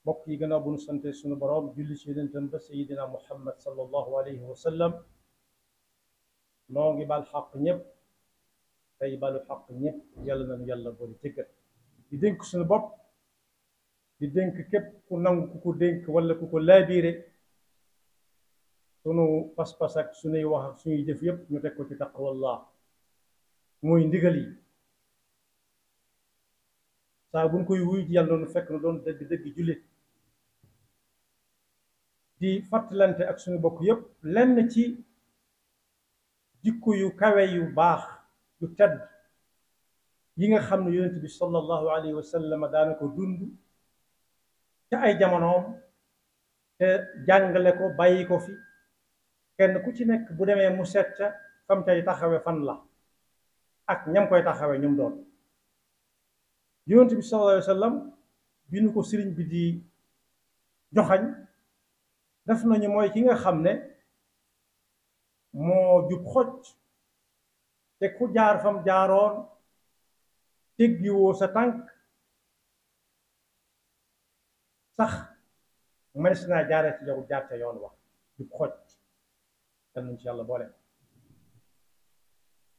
mbokk yi gannaaw bu nu sante suñu boroom julli ci yonentam ba sayidina muhammad sallallahu alayhi wa sallam noo ngi bal xaq ñëpp tey balu xaq ñëpp yàlla nañu yàlla boole jéggal di dénk suñu bopp di dénk képp ku nangu ku ko dénk wala ku ko laabiire sunu pas-pas ak suñuy wax ak suñuy jëf yëpp ñu teg ko ci taqwallah mooy ndigal yi saa buñ koy wuy ji yàlla doon fekk na doon dëgg-dëgg jullit di fàttalante ak suñu bokk yëpp lenn ci jikko yu kawe yu baax yu tedd yi nga xam ne yonent bi sallallahu alayhi wa sallam daana ko dund ca ay jamonoom te jàngale ko bàyyi ko fi kenn ku ci nekk bu demee mu seet ca fam cay taxawe fan la ak ñam koy taxawe ñum doon yonent bi sallallahu alayhi wa sallam bi nu ko sëriñ bi di joxañ def nañu mooy ki nga xam ne moo jub xocc te ku jaar fam jaaroon teggiwoo sa tànk sax mënees naa jaaree ci yow jaar ca yoon wax jub xocc yal nañ ci yàlla boole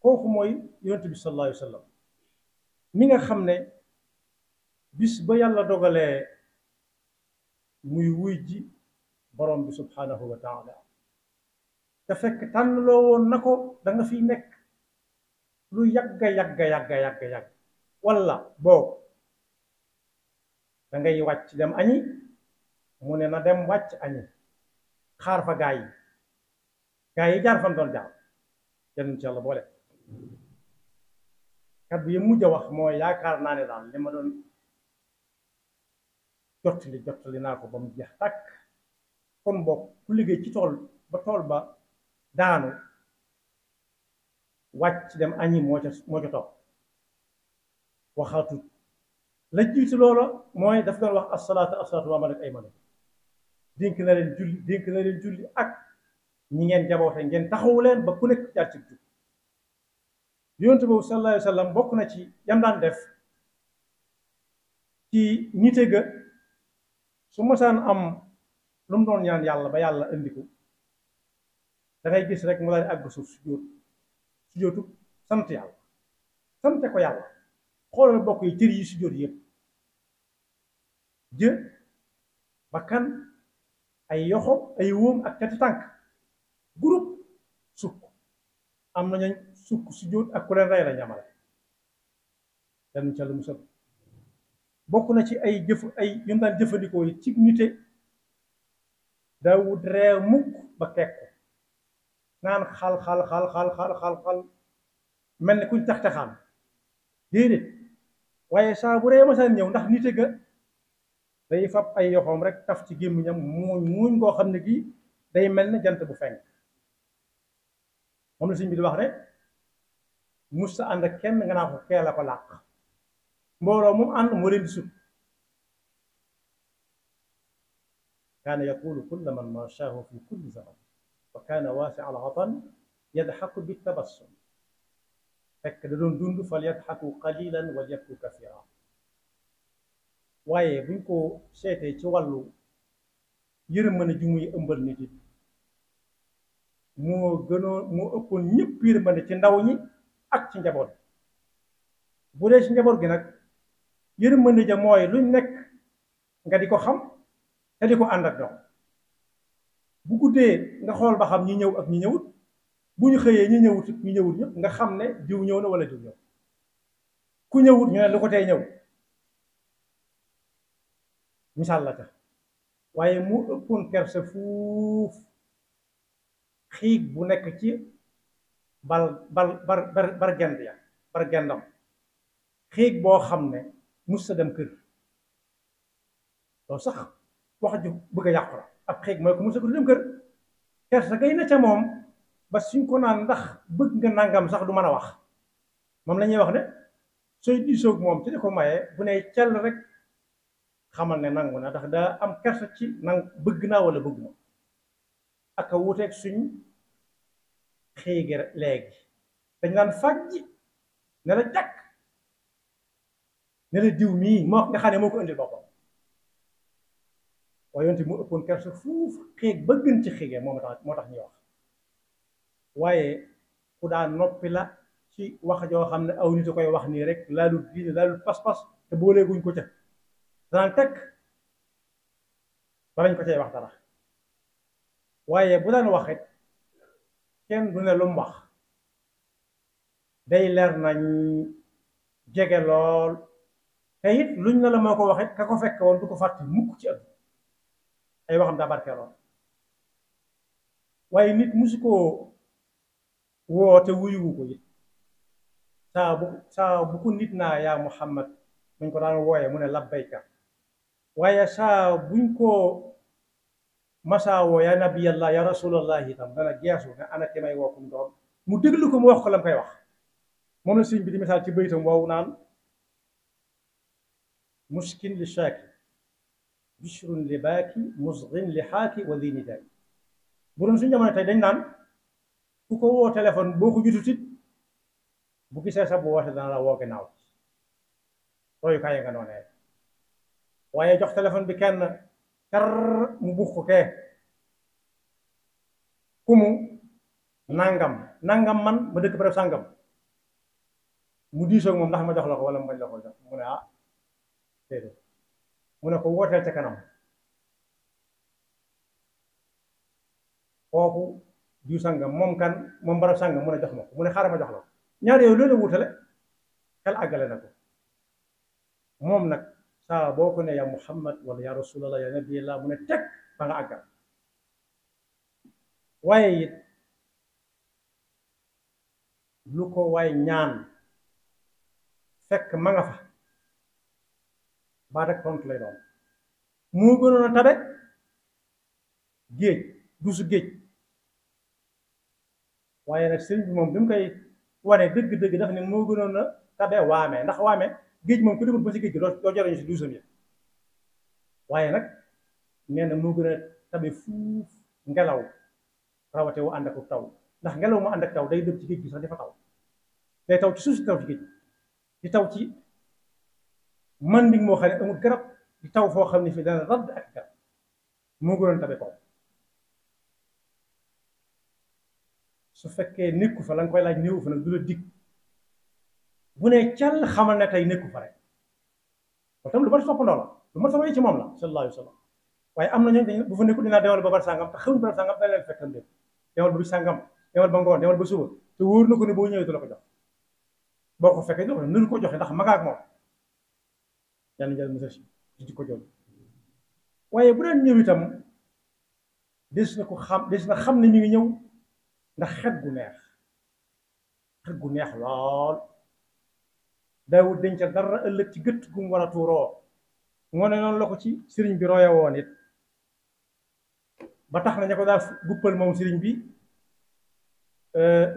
kooku mooy yonent bi sallallahu alayhi wa sallam mi nga xam ne bis ba yàlla dogalee muy wuy ji borom bi subhanahu wa taala te fekk tànn loo woon na ko da nga fiy nekk lu yàgg walla boobu da ngay wàcc dem añi mu ne na dem wàcc añi xaar fa gaa yi jaar fan doon jaar yal ci yàlla boole kàddu yi mujj a wax mooy yaakaar naa ne daal li ma doon jottali naa ko ba mu jeex tàkk kon bokk ku liggéey ci tool ba daanu wàcc dem añi moo ca topp waxaatut la jiitu loola mooy daf doon wax asalaatu wa malakat aymanukum dénk na leen julli ak ñi ngeen jaboote ngeen taxawu leen ba ku nekk jaar ci jub yonent boobu sallallahu alayhi wa sallam bokk na ci yam daan def ci nite ga su masaan am lu mu doon ñaan yàlla ba yàlla indi ko da ngay gis rek mu daal di àgg suuf sujjóotu sant yàlla sante ko yàlla xoolal bokk yi cër yi sujjóot yëpp jë bakkan ay yoxo ay wóom ak cati tànk groupe sukk am nañu sukk sujjóot ak ku leen rey la ñamale dañu ca lu mu sëb bokk na ci ay yum daan jëfandikoo yi ci nite daawut reew mukk ba kekku naan xal mel ni kuñ tax-taxaan déedéet waaye saa bu ree masaan ñëw ndax nite ga day fab ay yoxoom rek taf ci gémmiñam muuñ ngoo xam ne gii day mel ne jant bu fenk moom la sëñ bi di wax ne musta ànd ak kenn nga naa ko kee la ko làq mbooloo moom ànd moo leen di sut kaana yaqulu kulla man mashaahu fi kulli zaman wa kaana waasi al watan yadxaku bi tabassum fekk da doon dund fal yadxaku qalilan wal yabku kathira waaye buñ ko seetee ci wàllu yërmande ji muy ëmbal nit it moo ëppoon ñëpp yërmande ci ndaw ñi ak ci njaboot bu dee ci njaboot gi nag yërmande ja mooy luñ nekk nga di ko xam te di ko ànd ak ñoom bu guddee nga xool ba xam ñi ñëw ak ñi ñëwut bu ñu xëyee ñi ñëwut ñëpp nga xam ne diw ñëw na wala diw ñëw ku ñëwut ñu ne lu ko tey ñëw misaal la tax waaye mu ëppoon kersa fuuf xiig bu nekk ci bar gendam xiig boo xam ne mus sa dem kër loolu sax wax ju bëgg a yàqu la ab xiig mooy ko mus sa dem kër kersa gay na ca moom ba suñ ko naan ndax bëgg nga nangam sax du mën a wax moom la ñuy wax ne sooy diisoog moom ci di ko mayee bu ne cell rek xamal ne nangu na ndax daa am kersa ci bëgg naa wala bëgg ma ak a wuteeg suñ xiigi léegi dañ naan fàjji ne la jàkk ne la diw mii moo nga xam ne moo ko indil boppam waaye yonent bi mu ëppoon kersa fuuf xéeg ba gën ci xéegee moo tax ñuy wax waaye ku daan noppi la ci wax joo xam ne aw nit a koy wax nii rek laalu diine laalu pas-pas te booleeguñ ko ca daan tekk balañ ko cay wax dara waaye bu daan wax it kenn du ne lu mu wax day leer nañ jege lool te it luñ ne la moo ko wax it ka ko fekke woon du ko fàtte mukk ci àdduna ay waxam daa barkeeloon waaye nit musu koo woo te wuyuwu ko it saa bu ko nit naa yaa Muhammad muñ ko daan wooye mu ne labbayka waaye saa buñ ko masaa woo yaa nabiyallah ya rasulallah itam dana geesu ne ana ki may woo kum doon mu déglu ko mu wax ko lam koy wax moom la sëriñ bi di misaal ci baytam woowu naan muskin li shaaki bishrun li baaki musghin li xaaki wa dini daay bu doon suñu jamono tey dañ naan ku ko woo téléphone boo ko jututit bu gisee sa bu woote dana la woo ginnaaw royukaay nga noonee waaye jox téléphone bi kenn kar mu bux ko kee ku mu nangam man ma dëkk barab sàngam mu diisoog moom ndax ma jox la ko wala mu bañ la ko jox mu ne ah déedéet mu ne ko wooteel ca kanam kooku diw sàngam moom kan moom barab sàngam mu ne jox ma ko mu ne xaaral ma jox la ko ñaar yooyu loolu la wutale xel àggale na ko moom nag saa boo ko ne ya Muhammad wala ya rasulallah ya nabiyallah mu ne teg ba nga àggal waaye it lu ko waay ñaan fekk ma nga fa baat ak tontu lay doon moo gënoon a tabe géej dusu géej waaye nag sëriñ bi moom bi mu koy wane dëgg-dëgg dafa ne moo gënoon a tabe waame ndax waame géej moom ku demul ba si géej gi doo jariñu si duusam yi waaye nag nee na moo gën a tabe fuuf ngelaw rawate wu ànd ak taw ndax ngelaw mu ànd ak taw day dëb ci géej gi sax dafa taw day taw ci suuf si taw ci géej di taw ci manding moo xam ne amul garab di taw foo xam ne fii dana radd ak garab moo gënoon tabe kaw su fekkee nekku fa la nga koy laaj néewu fa nag du la dig bu ne cal xamal ne tey nekku fa rek loolu tam lu ma soppandoo la lu ma sama ci moom la sallallahu alayhi wa sallam waaye am na ñooñu bu fa nekku dinaa demal ba bar sàngam te xamuñ barab sàngam dañ leen fekkam dé demal ba bi sàngam demal ba ngoon demal ba suba te wóor na ko ne boo ñëwee du la ko jox boo ko fekkee doo ko ko joxe ndax magaak moom yàlla njël mos a ci ko jot waaye bu daan ñëw itam des na xam ne ñu ngi ñëw ndax xet gu neex lool daawut denc dara ëllëg ci gët gu mu war a tuuroo moo ne noonu la ko ci sëriñ bi roye woon it ba tax na ña ko daal guppal moom sëriñ bi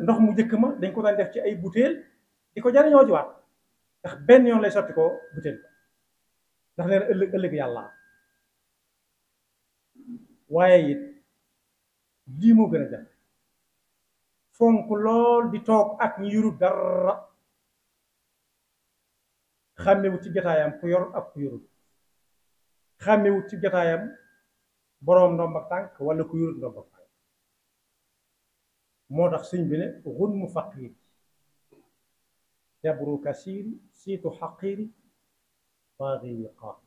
ndox mu njëkk ma dañ ko daan def ci ay butéel di ko jariñoo ci waat ndax benn yoon lay sotti ko butéel ndax leen ëllëg yàlla waaye it lii moo gën a jafe fonk lool di toog ak ñi yuru dara xàmmewut ci jotaayam ku yor ak ku yorut xàmmewut ci jotaayam boroom ndomb ak tànk wala ku yorut ndomb ak tànk moo tax sëñ bi ne xun mu faqiir jabru kasiiri siitu xaqiiri baaxi wiqaar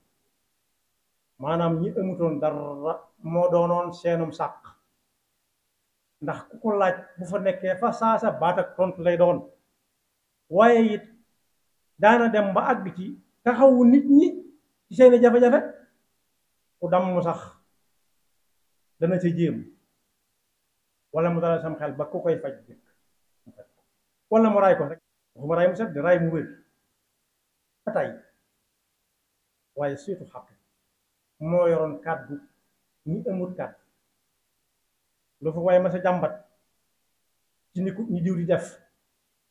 maanaam ñi amutoon dara moo doonoon seenum sàq ndax ku ko laaj bu fa nekkee fa saasa baat ak tontu lay doon waaye it daana dem ba àgg ci taxawu nit ñi ci seeni jafe-jafe ku damm sax dana ca jéem wala mu dalal sam xel ba ku koy faj dëkk wala mu raay ko rek waxuma raay mu set di raay mu wér ba tey waaye surtout xaq moo yoroon kàddu ñi amul kàddu lu fa waaye ma sa jàmbat ci ni ñi diw di def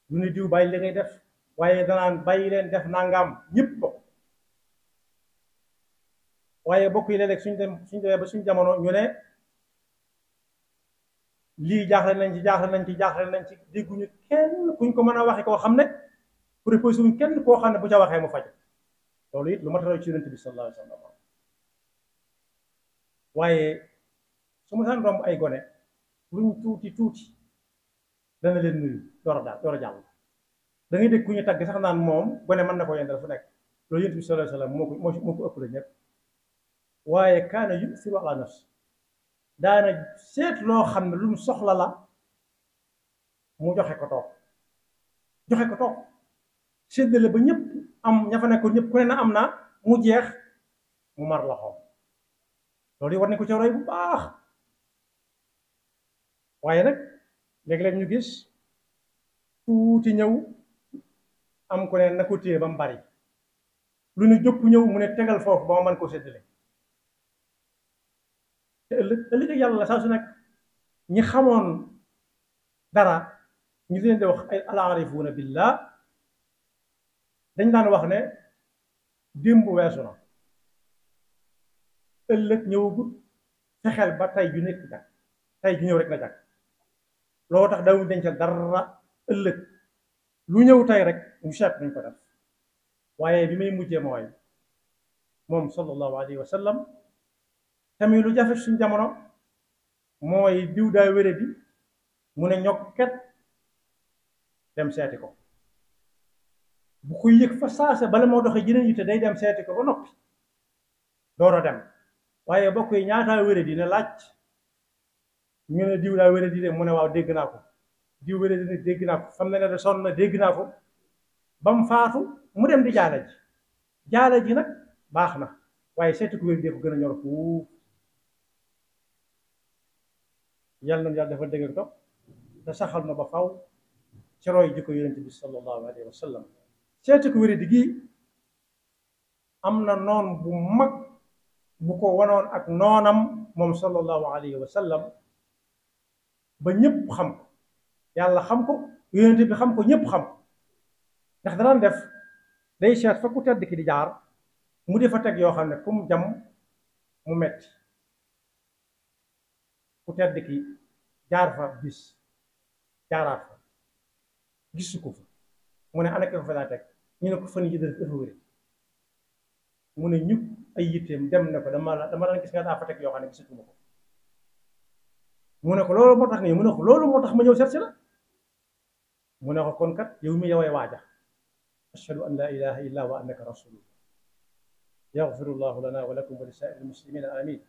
lu ne diw bàyyi li ngay def waaye danaan bàyyi leen def nangam ñëpp bokk waaye bokk yi léeg-léeg suñ demee ba suñ jamono ñu ne lii jaaxle nañ ci dégguñu kenn kuñ ko mën a waxe koo xam ne proposé wuñ kenn koo xam ne bu ca waxee mu faj loolu it lu ma tax ci yonent bi sallallahu alayhi wa sallam waaye su ma saan romb ay gone luñ tuuti tuuti dana leen nuyu door a jàll. da ngay dégg ku ñu tagg sax naan moom gone mën na ko yendal fu nekk. loolu yonent bi sallallahu alayhi wasallam moo ko ëpp la ñëpp. waaye kaana yusiru ala nafs daana seet loo xam ne lu mu soxla la mu joxe ko toog séddale ba ñëpp am ña fa nekkoon ñëpp ku ne na am naa mu jeex mu mar loxoom. loolu yi war nañ ko ca roy bu baax. waaye nag léeg-léeg ñu gis tuuti ñëw am ku ne na ko téye ba mu bari lu ne jópp ñëw mu ne tegal foofu ba ma mën koo séddale. te ëllëg yàlla saa su nekk ñi xamoon dara ñu leen di wax ay al-aarifuuna billah dañ daan wax ne démb weesu na ëllëg ñëwagut fexeel ba tey ju nekk jag tey ju ñëw rek na jag. loo tax dawuñ dencal dara ëllëg lu ñëw tey rek ñu seet nañ ko def. waaye bi may mujjee mooy moom sallallahu alayhi wa sallam tamit lu jafe suñ jamono mooy diw daa wére di mu ne ñokket dem seeti ko. bu koy yëg fa saase bala moo doxee jeneen yitte day dem seeti ko ba noppi door a dem. waaye bokk yi ñaataa wére di ne laaj ñu ne diw daa wére di de mu ne waaw dégg naa ko. diw wére di ne dégg naa ko. xam ne ne de sonn na dégg naa ko. ba mu faatu mu dem di jaala ji nag baax na waaye seeti ku wér dee ko gën a ñor fuuf. yàlla na yàlla dafa dëgg topp te saxal na ba faw ci roy jikko yonent bi sallallahu alayhi wa sallam. seeti ku wér di gi am na noon bu mag bu ko wanoon ak noonam moom sallallahu alayhi wa sallam ba ñëpp xam ko. yàlla xam ko yonent bi xam ko ñëpp xam ndax danaan def day seet fa ku tedd ki di jaar mu di fa teg yoo xam ne fu mu jam mu metti. ku tedd ki jaar fa bis jaaraat fa gisu ko fa mu ne ana ko fa daa teg ñu ne ko fan yi dafa wéri mu ne ñëpp ay yitteem dem ne ko dama daan gis nga daa fa teg yoo xam ne gisatuma ko. mu ne ko loolu moo tax nii mu ne ko loolu moo tax ma ñëw seet si la. mu ne ko kon kat yow mi yoway waaja ashhadu an la ilaha illa wa annaka rasulullah yaghfirullahu lana wa lakum wa li saa'iril muslimina amin.